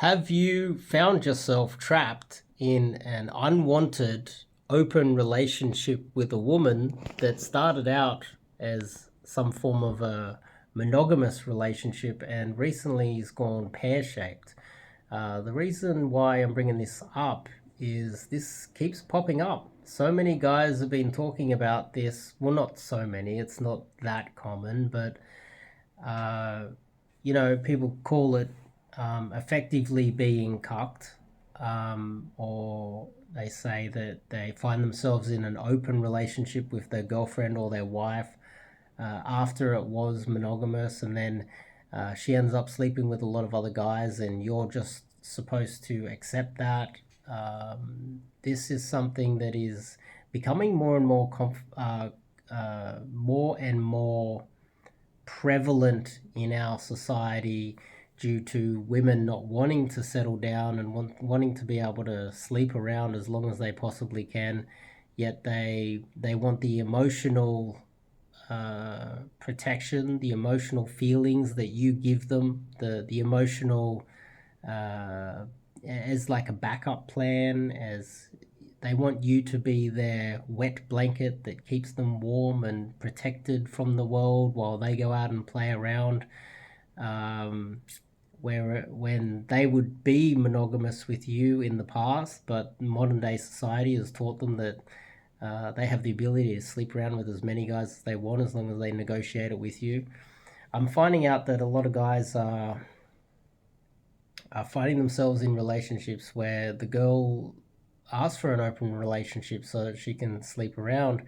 Have you found yourself trapped in an unwanted open relationship with a woman that started out as some form of a monogamous relationship and recently has gone pear shaped? The reason why I'm bringing this up is this keeps popping up. So many guys have been talking about this. Well, not so many, it's not that common, but uh, people call it effectively being cucked, or they say that they find themselves in an open relationship with their girlfriend or their wife after it was monogamous, and then she ends up sleeping with a lot of other guys, and you're just supposed to accept that. This is something that is becoming more and more prevalent in our society due to women not wanting to settle down and wanting to be able to sleep around as long as they possibly can, yet they want the emotional protection, the emotional feelings that you give them, the emotional uh, as like a backup plan, as they want you to be their wet blanket that keeps them warm and protected from the world while they go out and play around. Um, where when they would be monogamous with you in the past, but modern day society has taught them that they have the ability to sleep around with as many guys as they want as long as they negotiate it with you. I'm finding out that a lot of guys are finding themselves in relationships where the girl asks for an open relationship so that she can sleep around,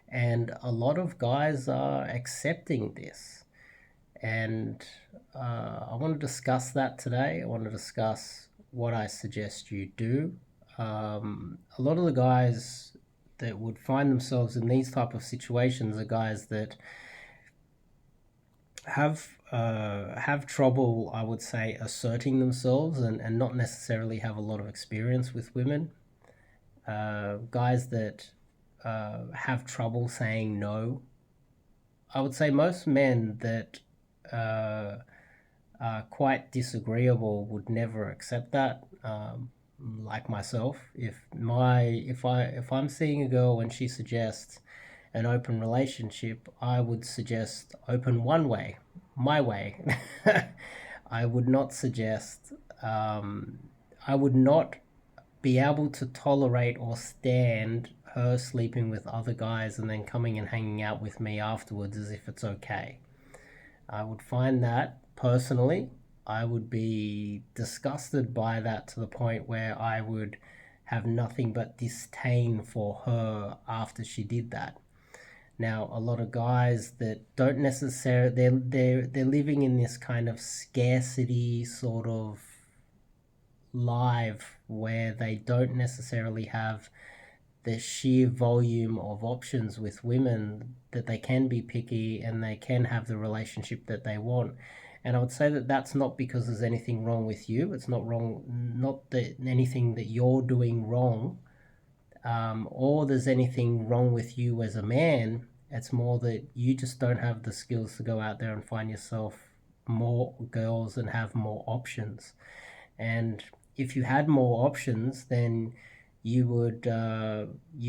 and a lot of guys are accepting this. And I want to discuss that today. I want to discuss what I suggest you do. A lot of the guys that would find themselves in these type of situations are guys that have trouble, I would say, asserting themselves, and not necessarily have a lot of experience with women. Guys that have trouble saying no. I would say most men that uh, are quite disagreeable would never accept that. Like myself, if I'm seeing a girl and she suggests an open relationship, I would suggest open one way, my way. I would not suggest. I would not be able to tolerate or stand her sleeping with other guys and then coming and hanging out with me afterwards as if it's okay. I would find that personally, I would be disgusted by that to the point where I would have nothing but disdain for her after she did that. Now, a lot of guys that don't necessarily they're living in this kind of scarcity sort of live where they don't necessarily have the sheer volume of options with women that they can be picky and they can have the relationship that they want. And I would say that that's not because there's anything wrong with you. It's not wrong, not that anything that you're doing wrong, or there's anything wrong with you as a man. It's more that you just don't have the skills to go out there and find yourself more girls and have more options. And if you had more options, then you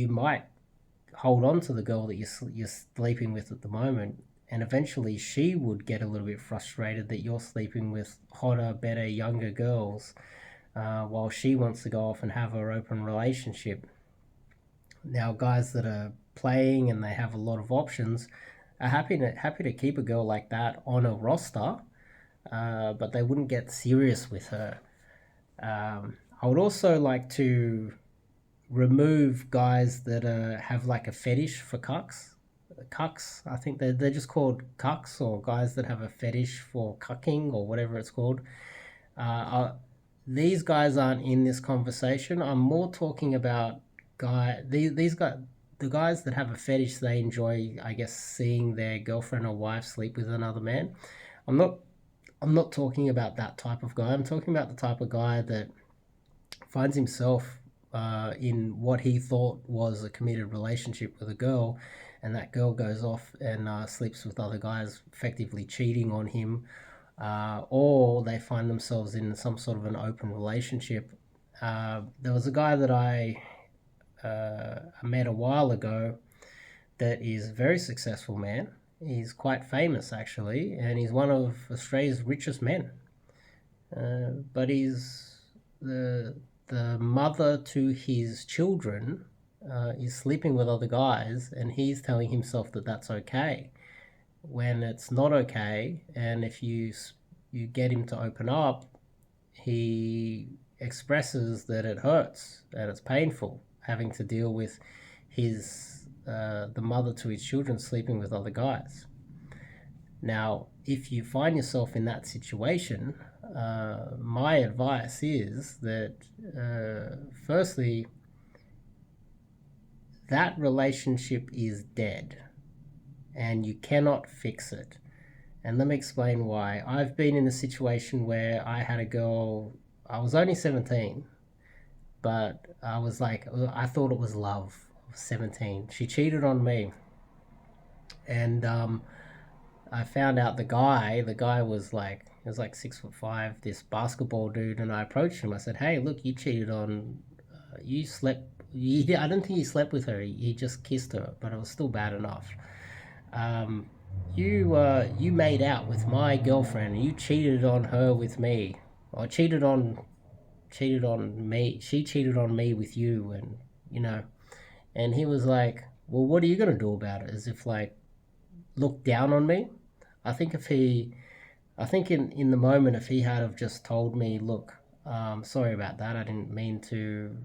might hold on to the girl that you're sleeping with at the moment, and eventually she would get a little bit frustrated that you're sleeping with hotter, better, younger girls, while she wants to go off and have her open relationship. Now, guys that are playing and they have a lot of options are happy to keep a girl like that on a roster, but they wouldn't get serious with her. I would also like to remove guys that have like a fetish for cucks. Cucks, I think they're just called cucks, or guys that have a fetish for cucking or whatever it's called. Uh, uh, these guys aren't in this conversation. I'm more talking about these guys, the guys that have a fetish. They enjoy, I guess, seeing their girlfriend or wife sleep with another man. I'm not. I'm not talking about that type of guy. I'm talking about the type of guy that finds himself in what he thought was a committed relationship with a girl, and that girl goes off and sleeps with other guys, effectively cheating on him, or they find themselves in some sort of an open relationship. There was a guy that I met a while ago that is a very successful man. He's quite famous actually, and he's one of Australia's richest men. But he's the mother to his children is sleeping with other guys, and he's telling himself that that's okay when it's not okay. And if you get him to open up, he expresses that it hurts and it's painful having to deal with his the mother to his children sleeping with other guys. Now, if you find yourself in that situation, my advice is that firstly, that relationship is dead and you cannot fix it. And let me explain why. I've been in a situation where I had a girl, I was only 17, but I was like, I thought it was love. I was 17. She cheated on me. And I found out the guy was like, he was like 6'5", this basketball dude. And I approached him. I said, hey, look, you cheated on, you slept, I don't think he slept with her. He just kissed her, but it was still bad enough. Um, you made out with my girlfriend. You cheated on her with me, or cheated on me. She cheated on me with you, and you know. And he was like, "Well, what are you gonna do about it?" As if like look down on me. I think if he, I think in the moment, if he had have just told me, "Look, sorry about that. I didn't mean to."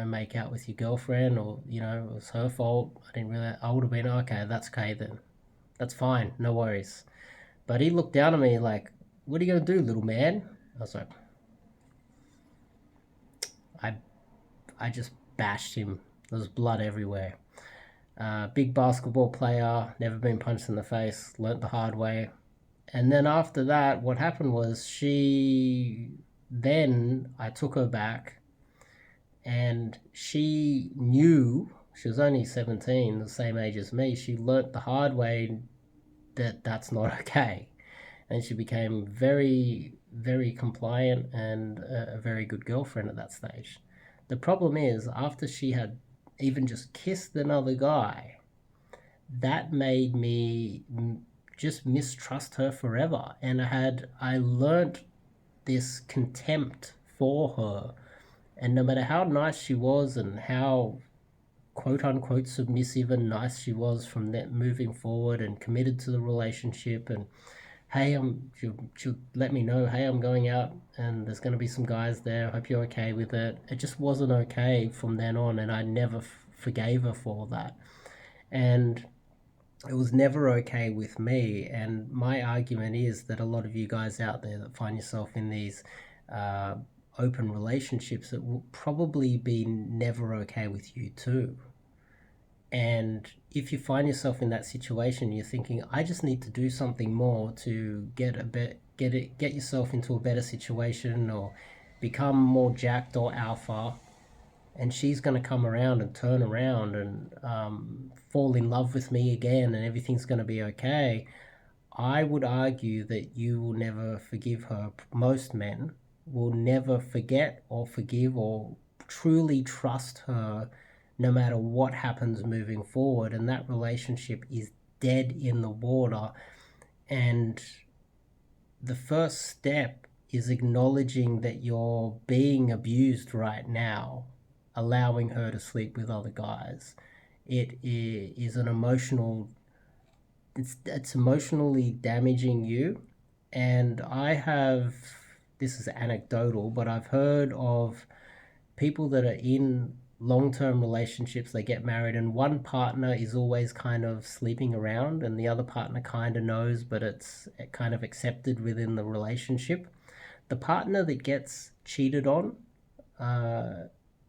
Make out with your girlfriend, or it was her fault. I didn't really. I would have been okay. That's okay then. That's fine, no worries. But he looked down at me like, what are you going to do, little man? I was like, I, I just bashed him. There was blood everywhere. Big basketball player, never been punched in the face, learnt the hard way. And then after that, what happened was I took her back, and she knew, she was only 17, the same age as me. She learnt the hard way that that's not okay. And she became very, very compliant and a very good girlfriend at that stage. The problem is, after she had even just kissed another guy, that made me just mistrust her forever. And I learnt this contempt for her. And no matter how nice she was and how quote unquote submissive and nice she was from that moving forward and committed to the relationship, and hey, she'll let me know, hey, I'm going out and there's going to be some guys there, I hope you're okay with it. It just wasn't okay from then on, and I never forgave her for that. And it was never okay with me. And my argument is that a lot of you guys out there that find yourself in these uh, open relationships, it will probably be never okay with you too. And if you find yourself in that situation, you're thinking, I just need to do something more to get yourself into a better situation, or become more jacked or alpha, and she's going to come around and turn around and fall in love with me again, and everything's going to be okay. I would argue that you will never forgive her. Most men will never forget or forgive or truly trust her, no matter what happens moving forward. And that relationship is dead in the water. And the first step is acknowledging that you're being abused right now, allowing her to sleep with other guys. It is an emotional, it's emotionally damaging you. And this is anecdotal, but I've heard of people that are in long-term relationships. They get married and one partner is always kind of sleeping around and the other partner kind of knows, but it's kind of accepted within the relationship. The partner that gets cheated on,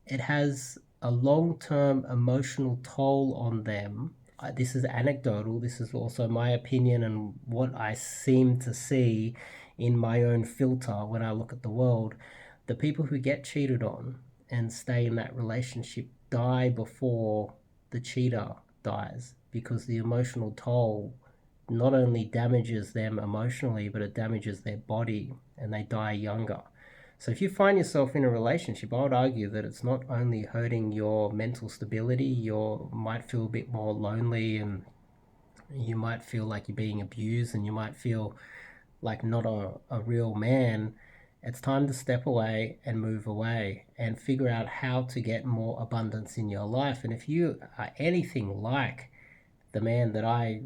it has a long-term emotional toll on them. This is anecdotal, this is also my opinion and what I seem to see in my own filter when I look at the world. The people who get cheated on and stay in that relationship die before the cheater dies, because the emotional toll not only damages them emotionally, but it damages their body and they die younger. So if you find yourself in a relationship, I would argue that it's not only hurting your mental stability, you might feel a bit more lonely, and you might feel like you're being abused, and you might feel like not a real man. It's time to step away and move away and figure out how to get more abundance in your life. And if you are anything like the man that I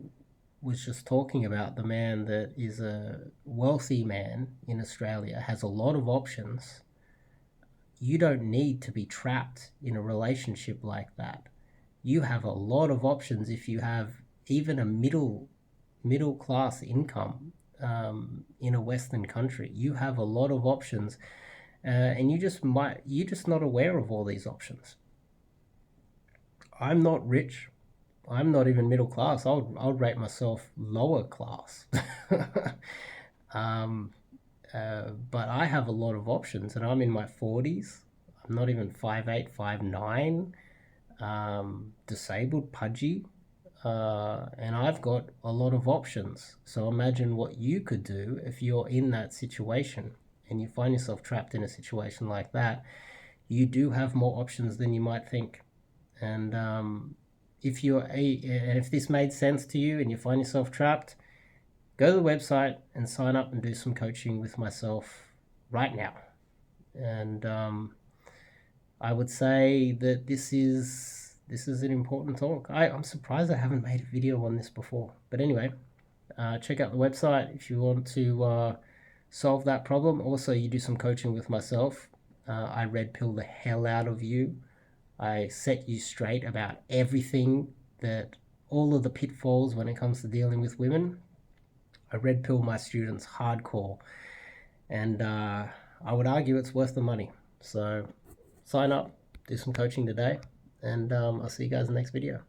was just talking about, the man that is a wealthy man in Australia, has a lot of options, you don't need to be trapped in a relationship like that. You have a lot of options if you have even a middle class income in a Western country. You have a lot of options, and you're just not aware of all these options. I'm not rich. I'm not even middle class. I'll rate myself lower class. um, but I have a lot of options, and I'm in my 40s. I'm not even 5'8", 5'9", disabled, pudgy, and I've got a lot of options. So imagine what you could do if you're in that situation and you find yourself trapped in a situation like that. You do have more options than you might think. And if this made sense to you and you find yourself trapped, go to the website and sign up and do some coaching with myself right now. And I would say that this is an important talk. I'm surprised I haven't made a video on this before. But anyway, check out the website if you want to solve that problem. Also, you do some coaching with myself. I red pill the hell out of you. I set you straight about everything, that all of the pitfalls when it comes to dealing with women. I red pill my students hardcore, and I would argue it's worth the money. So sign up, do some coaching today, and I'll see you guys in the next video.